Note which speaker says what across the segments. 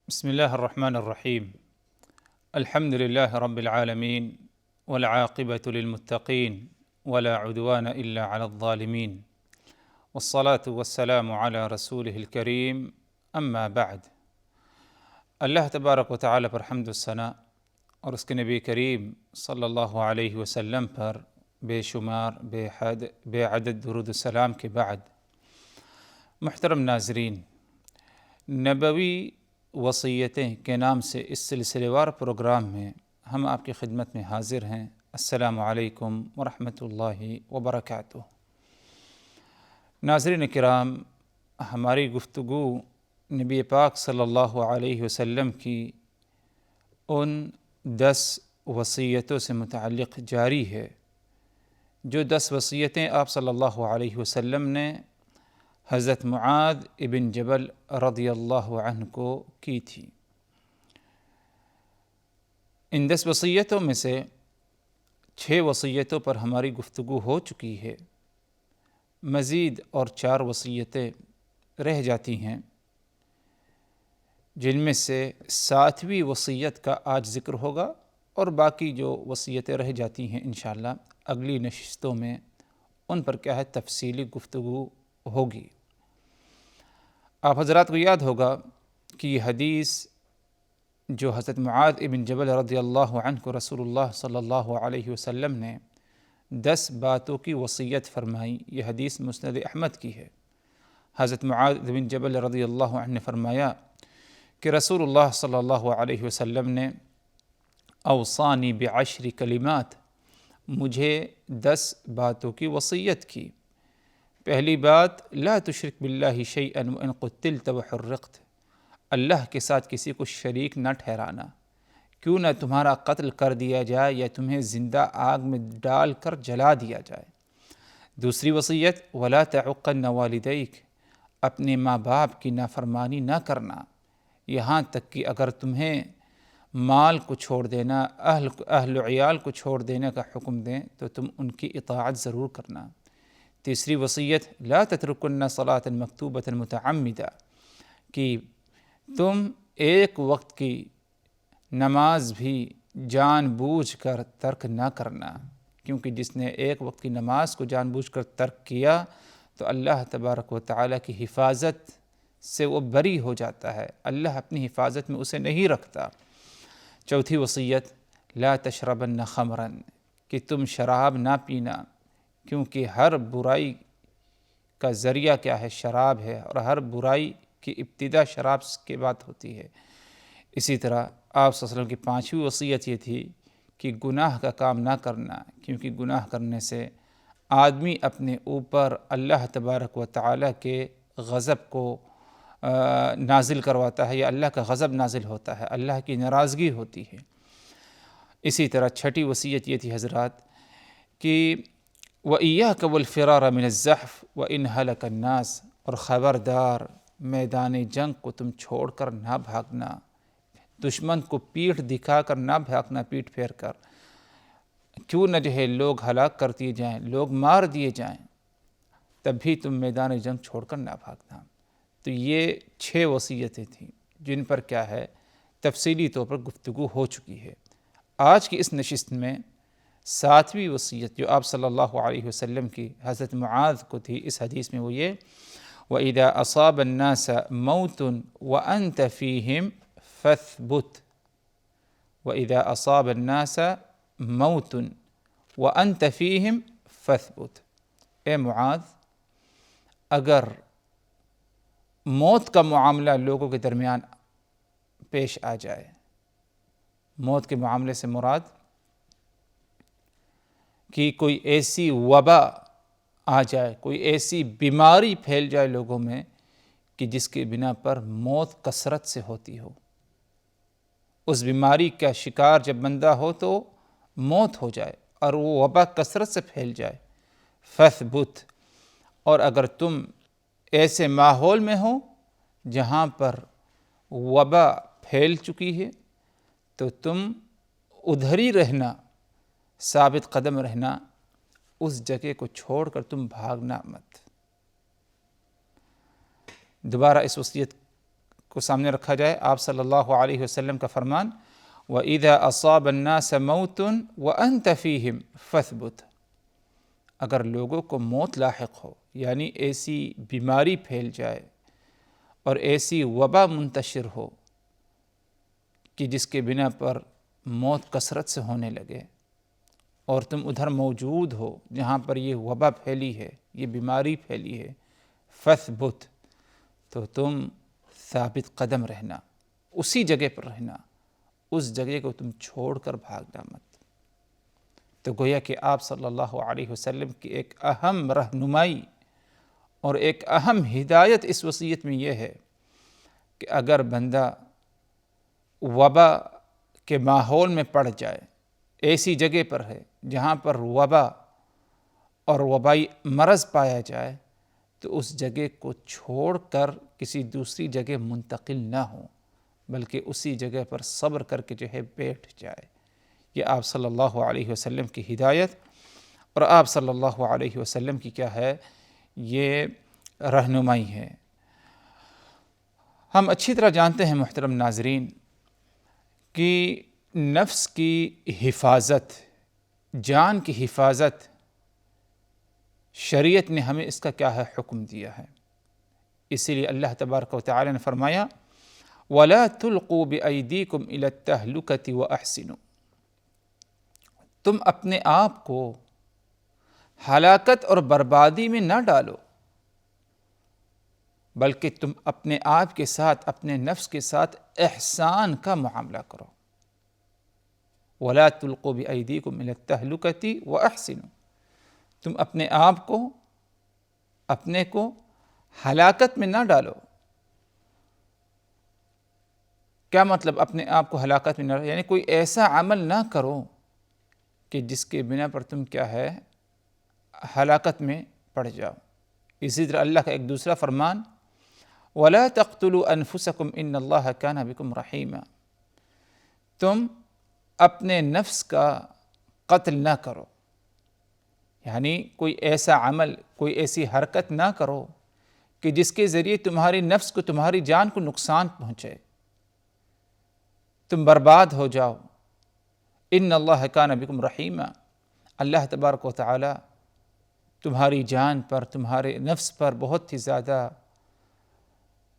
Speaker 1: بسم الله الرحمن الرحيم. الحمد لله رب العالمين، والعاقبة للمتقين، ولا عدوان إلا على الظالمين، والصلاة والسلام على رسوله الكريم. أما بعد، اللہ تبارک و تعالیٰ پر حمد و ثنا اور اس کے نبی کریم صلی اللہ علیہ وسلم پر بے شمار بے عدد درود السلام کے بعد، محترم ناظرین، نبوی وصیتیں کے نام سے اس سلسلے وار پروگرام میں ہم آپ کی خدمت میں حاضر ہیں۔ السلام علیکم ورحمۃ اللہ وبرکاتہ۔ ناظرین کرام، ہماری گفتگو نبی پاک صلی اللہ علیہ وسلم کی ان 10 وصیتوں سے متعلق جاری ہے، جو 10 وصیتیں آپ صلی اللہ علیہ وسلم نے حضرت معاذ ابن جبل رضی اللہ عنہ کو کی تھی۔ ان 10 وصیتوں میں سے 6 وصیتوں پر ہماری گفتگو ہو چکی ہے، مزید اور 4 وصیتیں رہ جاتی ہیں، جن میں سے 7ویں وصیت کا آج ذکر ہوگا، اور باقی جو وصیتیں رہ جاتی ہیں انشاءاللہ اگلی نشستوں میں ان پر کیا ہے تفصیلی گفتگو ہوگی۔ آپ حضرات کو یاد ہوگا کہ یہ حدیث جو حضرت معاذ ابن جبل رضی اللہ عنہ کو رسول اللہ صلی اللہ علیہ وسلم نے 10 باتوں کی وصیت فرمائی، یہ حدیث مسند احمد کی ہے۔ حضرت معاذ ابن جبل رضی اللہ عنہ نے فرمایا کہ رسول اللہ صلی اللہ علیہ وسلم نے اوصانی ب10 کلمات، مجھے 10 باتوں کی وصیت کی۔ پہلی بات، لا تشرک باللہ شیئا وان قتلت وحرقت، اللہ کے ساتھ کسی کو شریک نہ ٹھہرانا، کیوں نہ تمہارا قتل کر دیا جائے یا تمہیں زندہ آگ میں ڈال کر جلا دیا جائے۔ دوسری وصیت، ولا تعقن والدیک، اپنے ماں باپ کی نافرمانی نہ کرنا، یہاں تک کہ اگر تمہیں مال کو چھوڑ دینا، اہل و عیال کو چھوڑ دینے کا حکم دیں تو تم ان کی اطاعت ضرور کرنا۔ تیسری وصیت، لا تترکن صلاۃ مکتوبۃ متعمدہ، کہ تم ایک وقت کی نماز بھی جان بوجھ کر ترک نہ کرنا، کیونکہ جس نے ایک وقت کی نماز کو جان بوجھ کر ترک کیا تو اللہ تبارک و تعالیٰ کی حفاظت سے وہ بری ہو جاتا ہے، اللہ اپنی حفاظت میں اسے نہیں رکھتا۔ چوتھی وصیت، لا تشربن خمرا، کہ تم شراب نہ پینا، کیونکہ ہر برائی کا ذریعہ کیا ہے؟ شراب ہے، اور ہر برائی کی ابتدا شراب کے بعد ہوتی ہے۔ اسی طرح آپ صلی اللہ علیہ وسلم کی 5ویں وصیت یہ تھی کہ گناہ کا کام نہ کرنا، کیونکہ گناہ کرنے سے آدمی اپنے اوپر اللہ تبارک و تعالیٰ کے غضب کو نازل کرواتا ہے، یا اللہ کا غضب نازل ہوتا ہے، اللہ کی ناراضگی ہوتی ہے۔ اسی طرح 6ٹھی وصیت یہ تھی حضرات کہ وَإِيَّاكَ وَالْفِرَارَ مِنَ الزَّحْفِ وَإِنْ هَلَكَ النَّاسِ، اور خبردار میدان جنگ کو تم چھوڑ کر نہ بھاگنا، دشمن کو پیٹھ دکھا کر نہ بھاگنا، پیٹھ پھیر کر، کیوں نہ جو ہے لوگ ہلاک کر دیے جائیں، لوگ مار دیے جائیں، تب بھی تم میدان جنگ چھوڑ کر نہ بھاگنا۔ تو یہ 6 وصیتیں تھیں جن پر کیا ہے تفصیلی طور پر گفتگو ہو چکی ہے۔ آج کی اس نشست میں 7ویں وصیت جو آپ صلی اللہ علیہ وسلم کی حضرت معاذ کو تھی اس حدیث میں، وہ یہ، وَإِذَا أَصَابَ النَّاسَ مَوْتٌ وَأَنْتَ فِيهِمْ فَاثْبُتْ، وَإِذَا أَصَابَ النَّاسَ مَوْتٌ وَأَنْتَ فِيهِمْ فَاثْبُتْ، اے معاذ، اگر موت کا معاملہ لوگوں کے درمیان پیش آ جائے، موت کے معاملے سے مراد کہ کوئی ایسی وبا آ جائے، کوئی ایسی بیماری پھیل جائے لوگوں میں کہ جس کی بنا پر موت کثرت سے ہوتی ہو، اس بیماری کا شکار جب بندہ ہو تو موت ہو جائے اور وہ وبا کثرت سے پھیل جائے، فَاثْبُتْ، اور اگر تم ایسے ماحول میں ہو جہاں پر وبا پھیل چکی ہے تو تم ادھر ہی رہنا، ثابت قدم رہنا، اس جگہ کو چھوڑ کر تم بھاگنا مت۔ دوبارہ اس وصیت کو سامنے رکھا جائے۔ آپ صلی اللہ علیہ وسلم کا فرمان وَإِذَا أَصَابَ النَّاسَ مَوْتٌ وَأَنْتَ فِيهِمْ فَاثْبُتْ، اگر لوگوں کو موت لاحق ہو، یعنی ایسی بیماری پھیل جائے اور ایسی وبا منتشر ہو کہ جس کے بنا پر موت کثرت سے ہونے لگے، اور تم ادھر موجود ہو جہاں پر یہ وبا پھیلی ہے، یہ بیماری پھیلی ہے، فَاثْبُتْ، تو تم ثابت قدم رہنا، اسی جگہ پر رہنا، اس جگہ کو تم چھوڑ کر بھاگنا مت۔ تو گویا کہ آپ صلی اللہ علیہ وسلم کی ایک اہم رہنمائی اور ایک اہم ہدایت اس وصیت میں یہ ہے کہ اگر بندہ وبا کے ماحول میں پڑ جائے، ایسی جگہ پر ہے جہاں پر وبا اور وبائی مرض پایا جائے، تو اس جگہ کو چھوڑ کر کسی دوسری جگہ منتقل نہ ہو، بلکہ اسی جگہ پر صبر کر کے جو ہے بیٹھ جائے۔ یہ آپ صلی اللہ علیہ وسلم کی ہدایت اور آپ صلی اللہ علیہ وسلم کی کیا ہے، یہ رہنمائی ہے۔ ہم اچھی طرح جانتے ہیں محترم ناظرین کہ نفس کی حفاظت، جان کی حفاظت، شریعت نے ہمیں اس کا کیا ہے، حکم دیا ہے۔ اسی لیے اللہ تبارک و تعالی نے فرمایا وَلَا تُلْقُوا بِأَيْدِيكُمْ إِلَى التَّهْلُكَةِ وَأَحْسِنُوا، تم اپنے آپ کو ہلاکت اور بربادی میں نہ ڈالو، بلکہ تم اپنے آپ کے ساتھ، اپنے نفس کے ساتھ احسان کا معاملہ کرو۔ وَلَا تُلْقُوا بِأَيْدِيكُمْ إِلَى التَّهْلُكَةِ وَأَحْسِنُوا، تم اپنے آپ کو، اپنے کو ہلاکت میں نہ ڈالو۔ کیا مطلب اپنے آپ کو ہلاکت میں نہ ڈالو؟ یعنی کوئی ایسا عمل نہ کرو کہ جس کے بنا پر تم کیا ہے، ہلاکت میں پڑ جاؤ۔ اسی طرح اللہ کا ایک دوسرا فرمان وَلَا تَقْتُلُوا أَنفُسَكُمْ إِنَّ اللَّهَ كَانَ بِكُمْ رَحِيمًا، تم اپنے نفس کا قتل نہ کرو، یعنی کوئی ایسا عمل، کوئی ایسی حرکت نہ کرو کہ جس کے ذریعے تمہاری نفس کو، تمہاری جان کو نقصان پہنچے، تم برباد ہو جاؤ۔ ان اللہ کان بکم رحیما، اللہ تبارک و تعالی تمہاری جان پر، تمہارے نفس پر بہت ہی زیادہ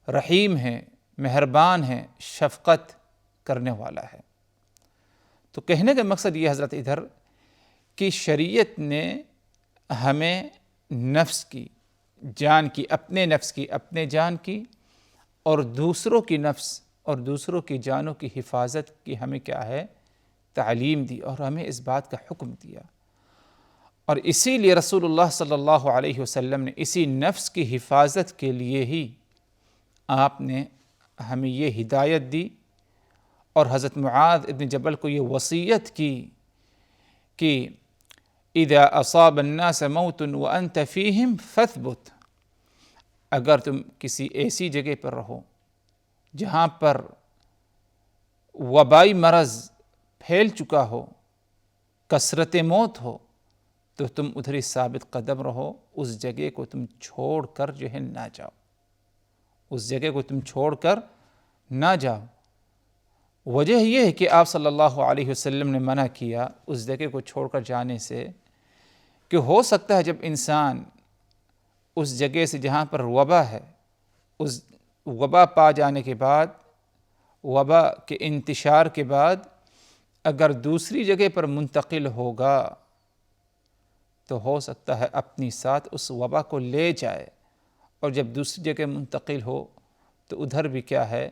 Speaker 1: رحیم ہے، مہربان ہے، شفقت کرنے والا ہے۔ تو کہنے کا مقصد یہ حضرت ادھر کہ شریعت نے ہمیں نفس کی، جان کی، اپنے نفس کی، اپنے جان کی اور دوسروں کی نفس اور دوسروں کی جانوں کی حفاظت کی ہمیں کیا ہے، تعلیم دی، اور ہمیں اس بات کا حکم دیا۔ اور اسی لیے رسول اللہ صلی اللہ علیہ وسلم نے اسی نفس کی حفاظت کے لیے ہی آپ نے ہمیں یہ ہدایت دی اور حضرت معاذ ابن جبل کو یہ وصیت کی کہ اذا اصاب الناس موت وانت فیہم فاثبت، اگر تم کسی ایسی جگہ پر رہو جہاں پر وبائی مرض پھیل چکا ہو، کثرت موت ہو، تو تم ادھر ہی ثابت قدم رہو، اس جگہ کو تم چھوڑ کر جو ہے نہ جاؤ، اس جگہ کو تم چھوڑ کر نہ جاؤ۔ وجہ یہ ہے کہ آپ صلی اللہ علیہ وسلم نے منع کیا اس جگہ کو چھوڑ کر جانے سے کہ ہو سکتا ہے جب انسان اس جگہ سے جہاں پر وبا ہے، اس وبا پا جانے کے بعد، وبا کے انتشار کے بعد اگر دوسری جگہ پر منتقل ہوگا تو ہو سکتا ہے اپنی ساتھ اس وبا کو لے جائے، اور جب دوسری جگہ منتقل ہو تو ادھر بھی کیا ہے،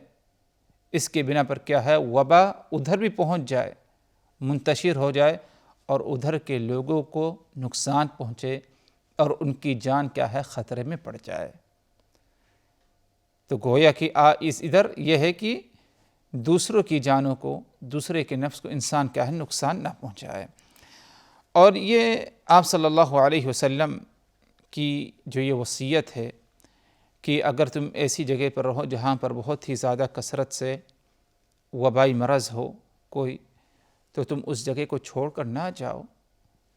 Speaker 1: اس کے بنا پر کیا ہے، وبا ادھر بھی پہنچ جائے، منتشر ہو جائے، اور ادھر کے لوگوں کو نقصان پہنچے اور ان کی جان کیا ہے، خطرے میں پڑ جائے۔ تو گویا کہ اس ادھر یہ ہے کہ دوسروں کی جانوں کو، دوسرے کے نفس کو انسان کیا ہے، نقصان نہ پہنچائے۔ اور یہ آپ صلی اللہ علیہ وسلم کی جو یہ وصیت ہے کہ اگر تم ایسی جگہ پر رہو جہاں پر بہت ہی زیادہ کثرت سے وبائی مرض ہو کوئی، تو تم اس جگہ کو چھوڑ کر نہ جاؤ۔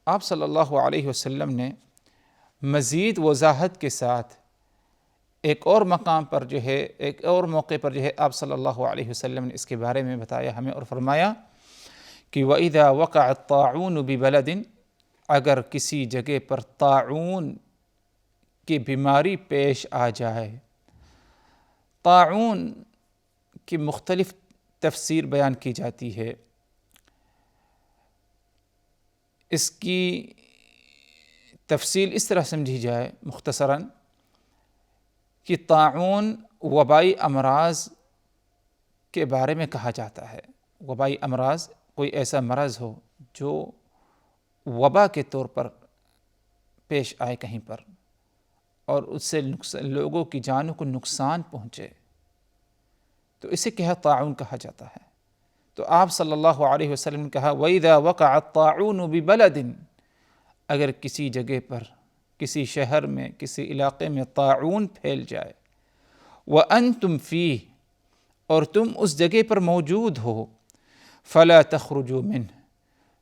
Speaker 1: آپ صلی اللہ علیہ وسلم نے مزید وضاحت کے ساتھ ایک اور مقام پر جو ہے، ایک اور موقع پر جو ہے آپ صلی اللہ علیہ وسلم نے اس کے بارے میں بتایا ہمیں اور فرمایا کہ وَإِذَا وَقَعَ الطَّاعُونُ بِبَلَدٍ، اگر کسی جگہ پر طاعون کی بیماری پیش آ جائے۔ طاعون کی مختلف تفسیر بیان کی جاتی ہے۔ اس کی تفصیل اس طرح سمجھی جائے مختصراً کہ طاعون وبائی امراض کے بارے میں کہا جاتا ہے۔ وبائی امراض کوئی ایسا مرض ہو جو وبا کے طور پر پیش آئے کہیں پر، اور اس سے لوگوں کی جانوں کو نقصان پہنچے، تو اسے کیا طاعون کہا جاتا ہے۔ تو آپ صلی اللہ علیہ وسلم نے کہا وَإِذَا وَقَعَ الطَّاعُونُ بِبَلَدٍ، اگر کسی جگہ پر، کسی شہر میں، کسی علاقے میں طاعون پھیل جائے، وَأَنْتُمْ فِيهِ، اور تم اس جگہ پر موجود ہو، فَلَا تَخْرُجُوا مِنْهُ،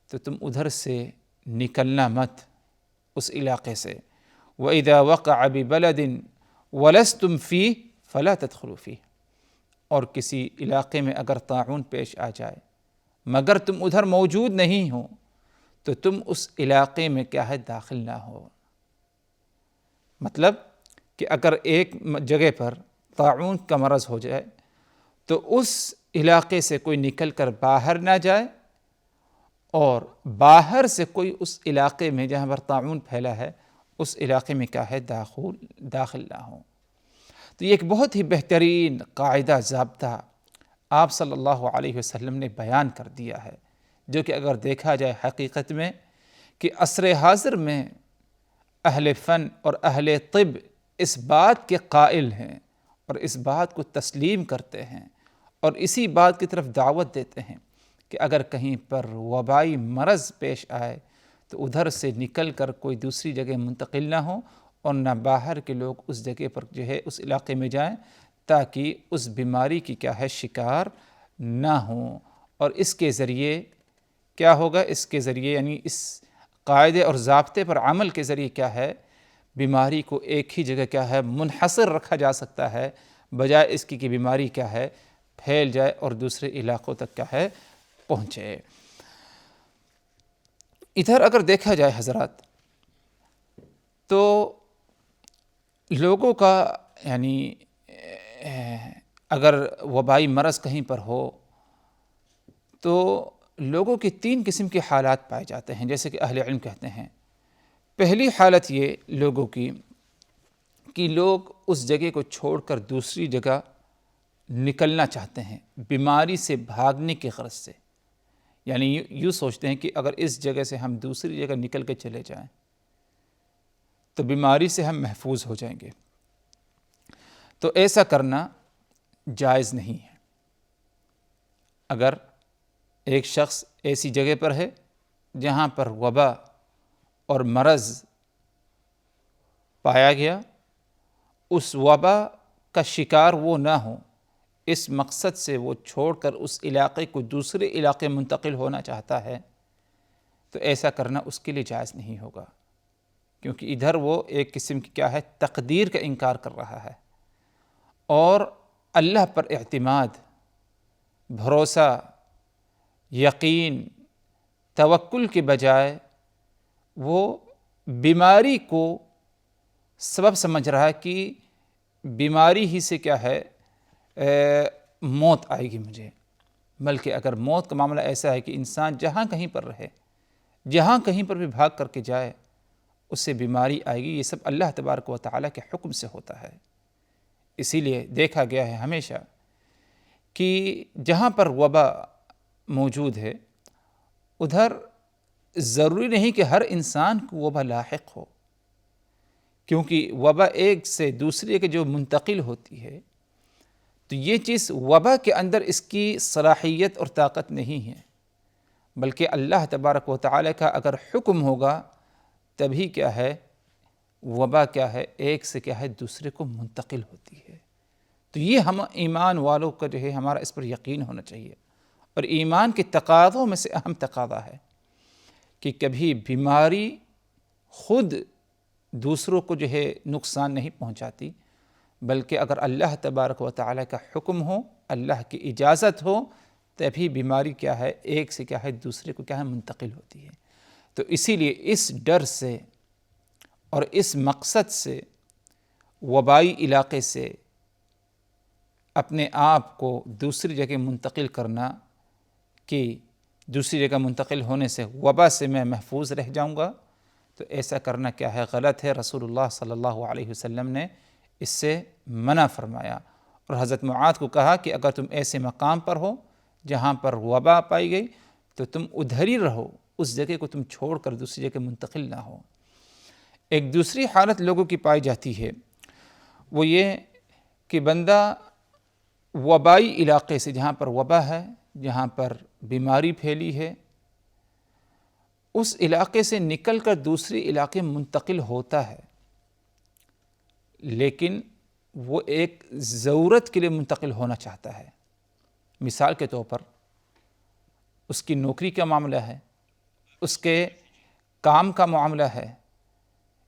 Speaker 1: تو تم ادھر سے نکلنا مت اس علاقے سے۔ وَإِذَا وَقَعَ بِبَلَدٍ وَلَسْتُمْ فِيهِ فَلَا تَدْخُلُوا فِيهِ، اور کسی علاقے میں اگر طاعون پیش آ جائے مگر تم ادھر موجود نہیں ہو تو تم اس علاقے میں کیا ہے، داخل نہ ہو۔ مطلب کہ اگر ایک جگہ پر طاعون کا مرض ہو جائے تو اس علاقے سے کوئی نکل کر باہر نہ جائے، اور باہر سے کوئی اس علاقے میں جہاں پر طاعون پھیلا ہے اس علاقے میں کیا ہے، داخل نہ ہو۔ تو یہ ایک بہت ہی بہترین قاعدہ، ضابطہ آپ صلی اللہ علیہ وسلم نے بیان کر دیا ہے، جو کہ اگر دیکھا جائے حقیقت میں کہ عصر حاضر میں اہل فن اور اہل طب اس بات کے قائل ہیں اور اس بات کو تسلیم کرتے ہیں اور اسی بات کی طرف دعوت دیتے ہیں کہ اگر کہیں پر وبائی مرض پیش آئے تو ادھر سے نکل کر کوئی دوسری جگہ منتقل نہ ہو، اور نہ باہر کے لوگ اس جگہ پر جو ہے اس علاقے میں جائیں تاکہ اس بیماری کی کیا ہے، شکار نہ ہوں۔ اور اس کے ذریعے کیا ہوگا، اس کے ذریعے یعنی اس قاعدے اور ضابطے پر عمل کے ذریعے کیا ہے، بیماری کو ایک ہی جگہ کیا ہے، منحصر رکھا جا سکتا ہے، بجائے اس کی کہ بیماری کیا ہے، پھیل جائے اور دوسرے علاقوں تک کیا ہے، پہنچے۔ ادھر اگر دیکھا جائے حضرات تو لوگوں کا یعنی اگر وبائی مرض کہیں پر ہو تو لوگوں کی تین قسم کے حالات پائے جاتے ہیں، جیسے کہ اہل علم کہتے ہیں۔ پہلی حالت یہ لوگوں کی کہ لوگ اس جگہ کو چھوڑ کر دوسری جگہ نکلنا چاہتے ہیں بیماری سے بھاگنے کی غرض سے، یعنی یوں سوچتے ہیں کہ اگر اس جگہ سے ہم دوسری جگہ نکل کے چلے جائیں تو بیماری سے ہم محفوظ ہو جائیں گے۔ تو ایسا کرنا جائز نہیں ہے۔ اگر ایک شخص ایسی جگہ پر ہے جہاں پر وبا اور مرض پایا گیا، اس وبا کا شکار وہ نہ ہو، اس مقصد سے وہ چھوڑ کر اس علاقے کو دوسرے علاقے منتقل ہونا چاہتا ہے، تو ایسا کرنا اس کے لیے جائز نہیں ہوگا، کیونکہ ادھر وہ ایک قسم کی کیا ہے، تقدیر کا انکار کر رہا ہے، اور اللہ پر اعتماد، بھروسہ، یقین، توکل کے بجائے وہ بیماری کو سبب سمجھ رہا ہے کہ بیماری ہی سے کیا ہے، موت آئے گی مجھے۔ بلکہ اگر موت کا معاملہ ایسا ہے کہ انسان جہاں کہیں پر رہے، جہاں کہیں پر بھی بھاگ کر کے جائے، اس سے بیماری آئے گی، یہ سب اللہ تبارک و تعالیٰ کے حکم سے ہوتا ہے۔ اسی لیے دیکھا گیا ہے ہمیشہ کہ جہاں پر وبا موجود ہے ادھر ضروری نہیں کہ ہر انسان کو وبا لاحق ہو، کیونکہ وبا ایک سے دوسرے کے جو منتقل ہوتی ہے تو یہ چیز وبا کے اندر اس کی صلاحیت اور طاقت نہیں ہے، بلکہ اللہ تبارک و تعالیٰ کا اگر حکم ہوگا تبھی کیا ہے، وبا کیا ہے، ایک سے کیا ہے دوسرے کو منتقل ہوتی ہے۔ تو یہ ہم ایمان والوں کا جو ہے ہمارا اس پر یقین ہونا چاہیے، اور ایمان کے تقاضوں میں سے اہم تقاضا ہے کہ کبھی بیماری خود دوسروں کو جو ہے نقصان نہیں پہنچاتی، بلکہ اگر اللہ تبارک و تعالیٰ کا حکم ہو، اللہ کی اجازت ہو، تبھی بیماری کیا ہے ایک سے کیا ہے دوسرے کو کیا ہے منتقل ہوتی ہے۔ تو اسی لیے اس ڈر سے اور اس مقصد سے وبائی علاقے سے اپنے آپ کو دوسری جگہ منتقل کرنا کہ دوسری جگہ منتقل ہونے سے وبا سے میں محفوظ رہ جاؤں گا، تو ایسا کرنا کیا ہے غلط ہے۔ رسول اللہ صلی اللہ علیہ وسلم نے اس سے منع فرمایا، اور حضرت معاذ کو کہا کہ اگر تم ایسے مقام پر ہو جہاں پر وبا پائی گئی تو تم ادھر ہی رہو، اس جگہ کو تم چھوڑ کر دوسری جگہ منتقل نہ ہو۔ ایک دوسری حالت لوگوں کی پائی جاتی ہے، وہ یہ کہ بندہ وبائی علاقے سے، جہاں پر وبا ہے، جہاں پر بیماری پھیلی ہے، اس علاقے سے نکل کر دوسرے علاقے منتقل ہوتا ہے، لیکن وہ ایک ضرورت کے لیے منتقل ہونا چاہتا ہے۔ مثال کے طور پر اس کی نوکری کا معاملہ ہے، اس کے کام کا معاملہ ہے،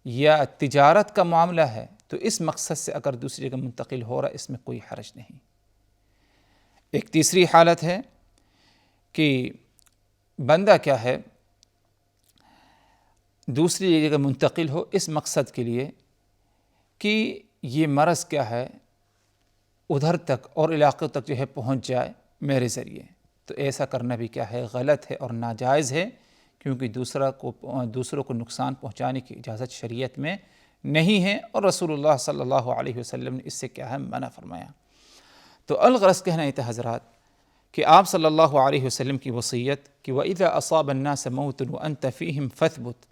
Speaker 1: یا تجارت کا معاملہ ہے، تو اس مقصد سے اگر دوسری جگہ منتقل ہو رہا ہے اس میں کوئی حرج نہیں۔ ایک تیسری حالت ہے کہ بندہ کیا ہے دوسری جگہ منتقل ہو اس مقصد کے لیے کہ یہ مرض کیا ہے ادھر تک اور علاقوں تک جو ہے پہنچ جائے میرے ذریعے، تو ایسا کرنا بھی کیا ہے غلط ہے اور ناجائز ہے، کیونکہ دوسروں کو نقصان پہنچانے کی اجازت شریعت میں نہیں ہے، اور رسول اللہ صلی اللہ علیہ وسلم نے اس سے کیا ہے منع فرمایا۔ تو الغرض کہنا یہ تھا حضرات کہ آپ صلی اللہ علیہ وسلم کی وصیت کہ وَإِذَا أَصَابَ النَّاسَ مَوْتٌ وَأَنْتَ فِيهِمْ فَاثْبُتْ،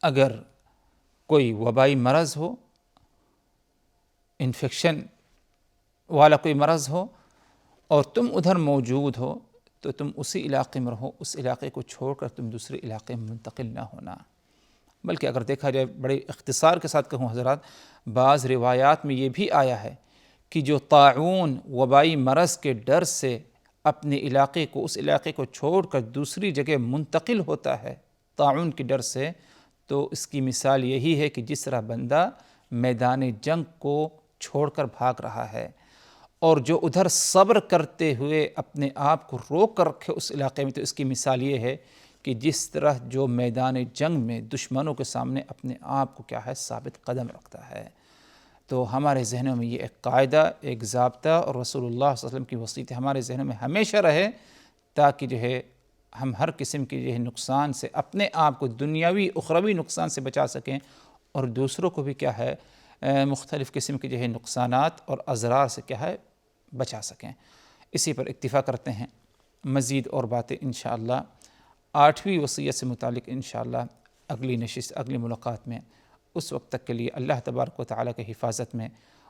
Speaker 1: اگر کوئی وبائی مرض ہو، انفیکشن والا کوئی مرض ہو اور تم ادھر موجود ہو، تو تم اسی علاقے میں رہو، اس علاقے کو چھوڑ کر تم دوسرے علاقے میں منتقل نہ ہونا۔ بلکہ اگر دیکھا جائے بڑے اختصار کے ساتھ کہوں حضرات، بعض روایات میں یہ بھی آیا ہے کہ جو طاعون وبائی مرض کے ڈر سے اپنے علاقے کو، اس علاقے کو چھوڑ کر دوسری جگہ منتقل ہوتا ہے طاعون کے ڈر سے، تو اس کی مثال یہی ہے کہ جس طرح بندہ میدان جنگ کو چھوڑ کر بھاگ رہا ہے، اور جو ادھر صبر کرتے ہوئے اپنے آپ کو روک کر رکھے اس علاقے میں، تو اس کی مثال یہ ہے کہ جس طرح جو میدان جنگ میں دشمنوں کے سامنے اپنے آپ کو کیا ہے ثابت قدم رکھتا ہے۔ تو ہمارے ذہنوں میں یہ ایک قاعدہ، ایک ضابطہ اور رسول اللہ صلی اللہ علیہ وسلم کی وصیت ہمارے ذہنوں میں ہمیشہ رہے، تاکہ جو ہے ہم ہر قسم کے جو ہے نقصان سے اپنے آپ کو دنیاوی اخروی نقصان سے بچا سکیں، اور دوسروں کو بھی کیا ہے مختلف قسم کے جو ہے نقصانات اور اضرار سے کیا ہے بچا سکیں۔ اسی پر اکتفا کرتے ہیں، مزید اور باتیں انشاءاللہ 8ویں وصیت سے متعلق انشاءاللہ اگلی نشست، اگلی ملاقات میں، اس وقت تک کے لیے اللہ تبارک و تعالیٰ کی حفاظت میں،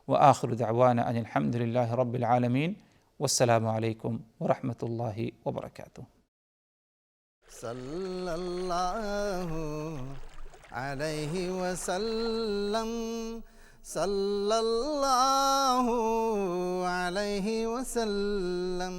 Speaker 1: وآخر دعوانا ان الحمد للہ رب العالمین، والسلام علیکم ورحمۃ اللہ وبرکاتہ۔
Speaker 2: صلی اللہ علیہ وسلم، صلی اللہ علیہ وسلم۔